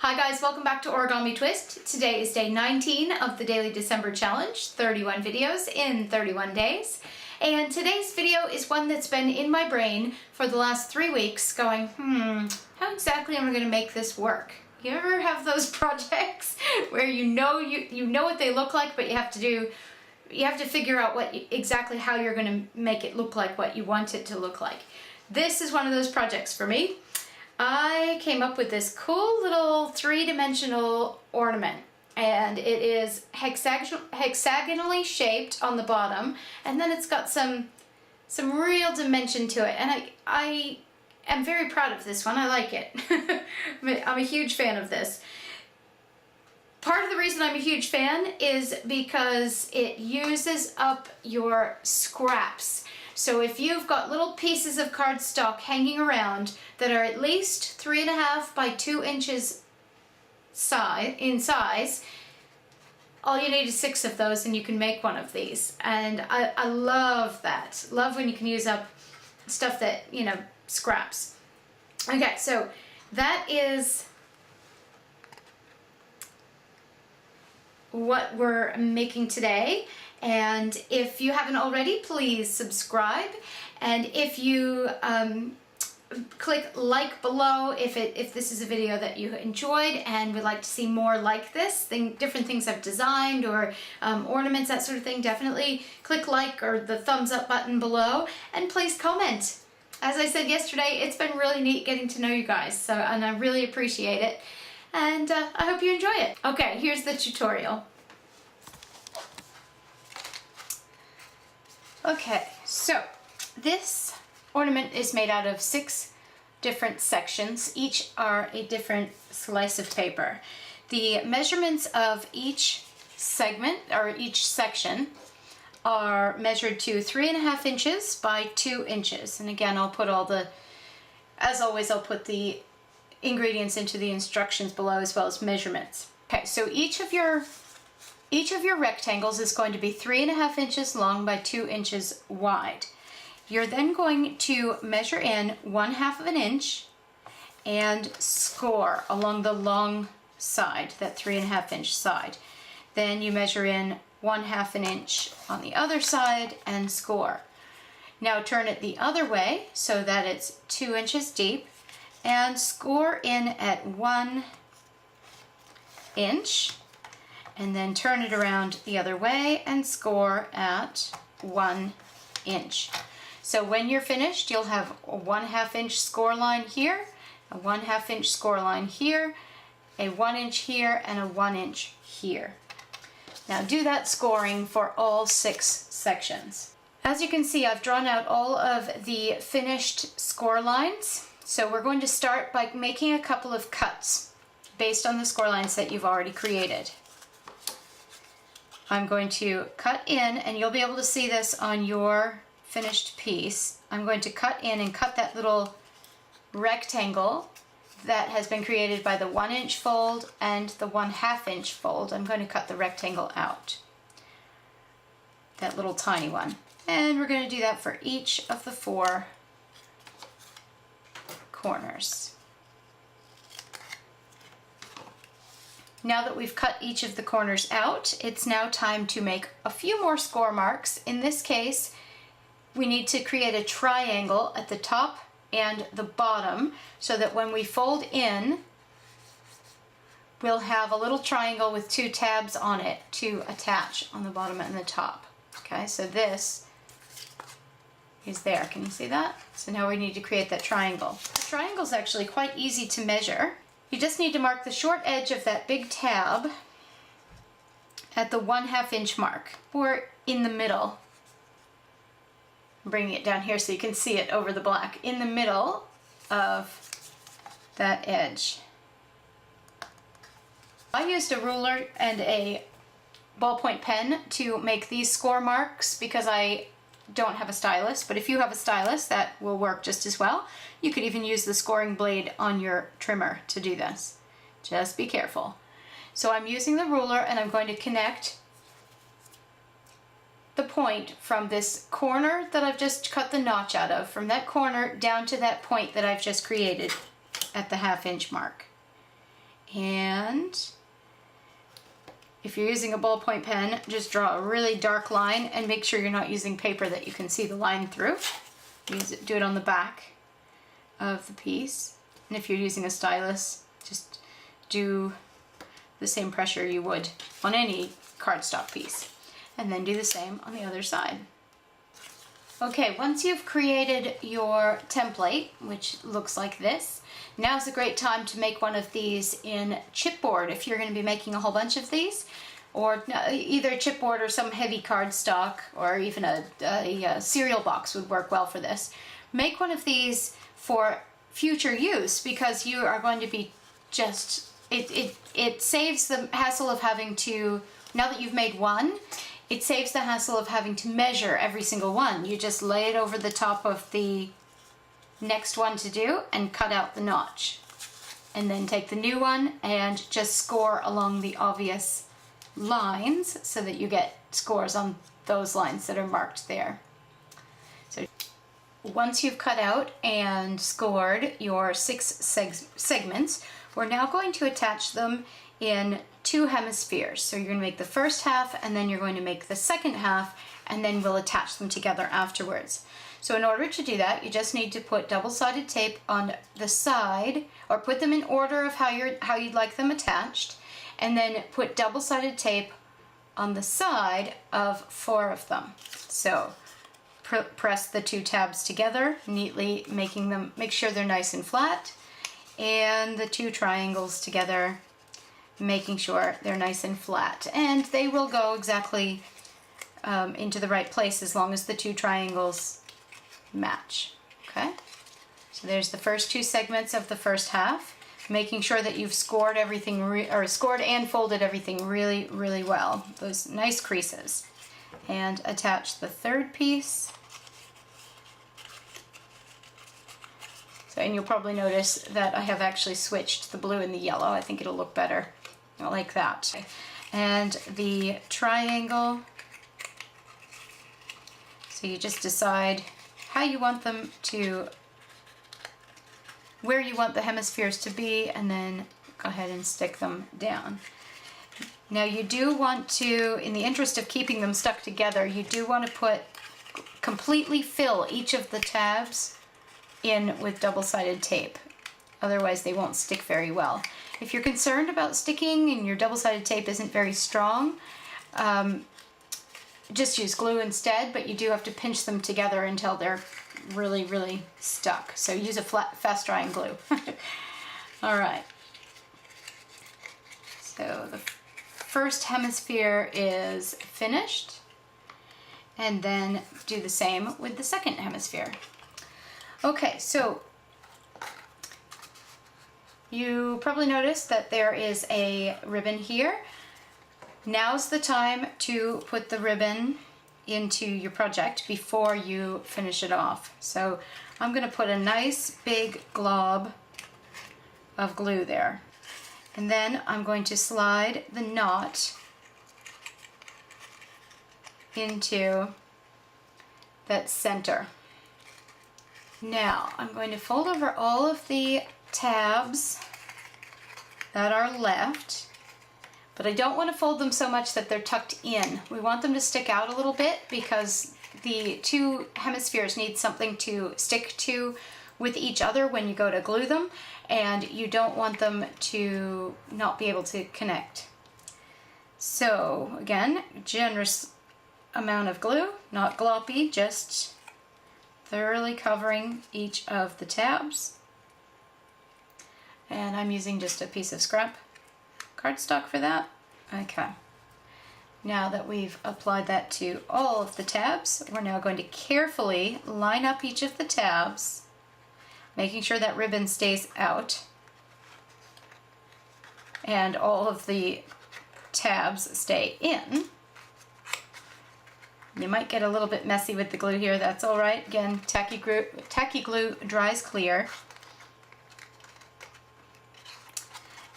Hi guys, welcome back to Origami Twist. Today is day 19 of the Daily December Challenge, 31 videos in 31 days. And today's video is one that's been in my brain for the last 3 weeks going, how exactly am I going to make this work? You ever have those projects where you know what they look like, but you have to figure out exactly how you're going to make it look like what you want it to look like. This is one of those projects for me. I came up with this cool little 3-dimensional ornament, and it is hexagonally shaped on the bottom, and then it's got some real dimension to it, and I am very proud of this one. I like it. I'm a huge fan of this. Part of the reason I'm a huge fan is because it uses up your scraps. So if you've got little pieces of cardstock hanging around that are at least 3.5 by 2 inches in size, all you need is 6 of those and you can make one of these. And I love that. Love when you can use up stuff that, scraps. Okay, so that is what we're making today. And if you haven't already, please subscribe. And if you click like below if this is a video that you enjoyed and would like to see more like this, different things I've designed or ornaments, that sort of thing, definitely click like or the thumbs up button below, and please comment. As I said yesterday, it's been really neat getting to know you guys, and I really appreciate it, and I hope you enjoy it. Okay, here's the tutorial. Okay, so this ornament is made out of 6 different sections. Each are a different slice of paper. The measurements of each segment, or each section, are measured to 3.5 inches by 2 inches. And again, as always, I'll put the ingredients into the instructions below as well as measurements. Okay, so each of your rectangles is going to be 3.5 inches long by 2 inches wide. You're then going to measure in 1/2 of an inch and score along the long side, that 3.5 inch side. Then you measure in 1/2 an inch on the other side and score. Now turn it the other way so that it's 2 inches deep and score in at 1 inch. And then turn it around the other way and score at 1 inch. So when you're finished, you'll have a 1/2 inch score line here, a 1/2 inch score line here, a 1 inch here, and a 1 inch here. Now do that scoring for all 6 sections. As you can see, I've drawn out all of the finished score lines. So we're going to start by making a couple of cuts based on the score lines that you've already created. I'm going to cut in, and you'll be able to see this on your finished piece. I'm going to cut in and cut that little rectangle that has been created by the 1 inch fold and the 1/2 inch fold. I'm going to cut the rectangle out, that little tiny one. And we're going to do that for each of the 4 corners. Now that we've cut each of the corners out, it's now time to make a few more score marks. In this case, we need to create a triangle at the top and the bottom so that when we fold in, we'll have a little triangle with 2 tabs on it to attach on the bottom and the top. Okay, so this is there. Can you see that? So now we need to create that triangle. The triangle is actually quite easy to measure. You just need to mark the short edge of that big tab at the 1/2 inch mark, or in the middle. I'm bringing it down here so you can see it over the black, in the middle of that edge. I used a ruler and a ballpoint pen to make these score marks because I don't have a stylus, but if you have a stylus, that will work just as well. You could even use the scoring blade on your trimmer to do this. Just be careful. So I'm using the ruler, and I'm going to connect the point from this corner that I've just cut the notch out of, from that corner down to that point that I've just created at the 1/2 inch mark. And if you're using a ballpoint pen, just draw a really dark line and make sure you're not using paper that you can see the line through. Do it on the back of the piece. And if you're using a stylus, just do the same pressure you would on any cardstock piece. And then do the same on the other side. Okay, once you've created your template, which looks like this, now's a great time to make one of these in chipboard if you're going to be making a whole bunch of these, or either chipboard or some heavy cardstock, or even a cereal box would work well for this. Make one of these for future use because you are going to be just, it saves the hassle of having to, now that you've made one, it saves the hassle of having to measure every single one. You just lay it over the top of the next one to do and cut out the notch. And then take the new one and just score along the obvious lines so that you get scores on those lines that are marked there. So once you've cut out and scored your 6 segments, we're now going to attach them in 2 hemispheres. So you're going to make the first half and then you're going to make the second half, and then we'll attach them together afterwards. So in order to do that, you just need to put double-sided tape on the side, or put them in order of how you'd like them attached, and then put double-sided tape on the side of 4 of them. So press the 2 tabs together neatly, make sure they're nice and flat, and the 2 triangles together, making sure they're nice and flat. And they will go exactly into the right place as long as the 2 triangles match. Okay, so there's the first 2 segments of the first half, making sure that you've scored everything, or scored and folded everything really, really well, those nice creases. And attach the third piece. So, and you'll probably notice that I have actually switched the blue and the yellow. I think it'll look better like that. And the triangle, so you just decide how you want them to, where you want the hemispheres to be, and then go ahead and stick them down. Now you do want to, in the interest of keeping them stuck together, you do want to completely fill each of the tabs in with double-sided tape. Otherwise they won't stick very well. If you're concerned about sticking and your double-sided tape isn't very strong, just use glue instead, but you do have to pinch them together until they're really, really stuck. So use a fast-drying glue. All right. So the first hemisphere is finished, and then do the same with the second hemisphere. Okay, so you probably noticed that there is a ribbon here. Now's the time to put the ribbon into your project before you finish it off. So I'm going to put a nice big glob of glue there. And then I'm going to slide the knot into that center. Now I'm going to fold over all of the tabs that are left, but I don't want to fold them so much that they're tucked in. We want them to stick out a little bit because the 2 hemispheres need something to stick to with each other when you go to glue them, and you don't want them to not be able to connect. So again, generous amount of glue, not gloppy, just thoroughly covering each of the tabs. And I'm using just a piece of scrap cardstock for that. Okay. Now that we've applied that to all of the tabs, we're now going to carefully line up each of the tabs, making sure that ribbon stays out and all of the tabs stay in. You might get a little bit messy with the glue here, that's all right. Again, tacky glue dries clear.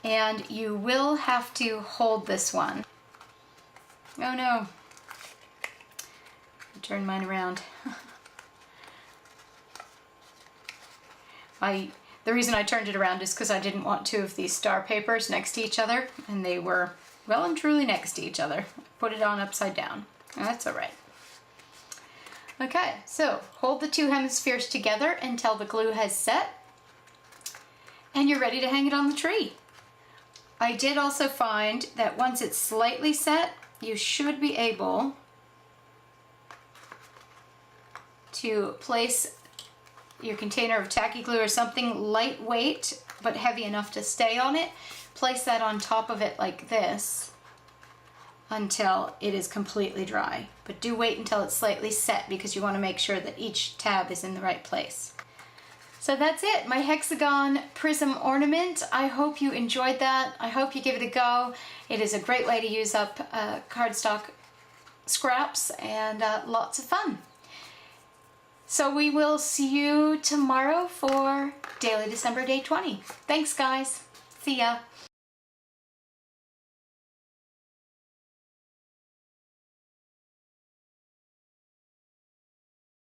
And you will have to hold this one. Oh no. Turn mine around. The reason I turned it around is because I didn't want two of these star papers next to each other, and they were well and truly next to each other. Put it on upside down. That's all right. Okay, so hold the two hemispheres together until the glue has set, and you're ready to hang it on the tree. I did also find that once it's slightly set, you should be able to place your container of tacky glue or something lightweight but heavy enough to stay on it. Place that on top of it like this until it is completely dry. But do wait until it's slightly set because you want to make sure that each tab is in the right place. So that's it, my hexagon prism ornament. I hope you enjoyed that. I hope you give it a go. It is a great way to use up cardstock scraps and lots of fun. So we will see you tomorrow for Daily December Day 20. Thanks guys. See ya.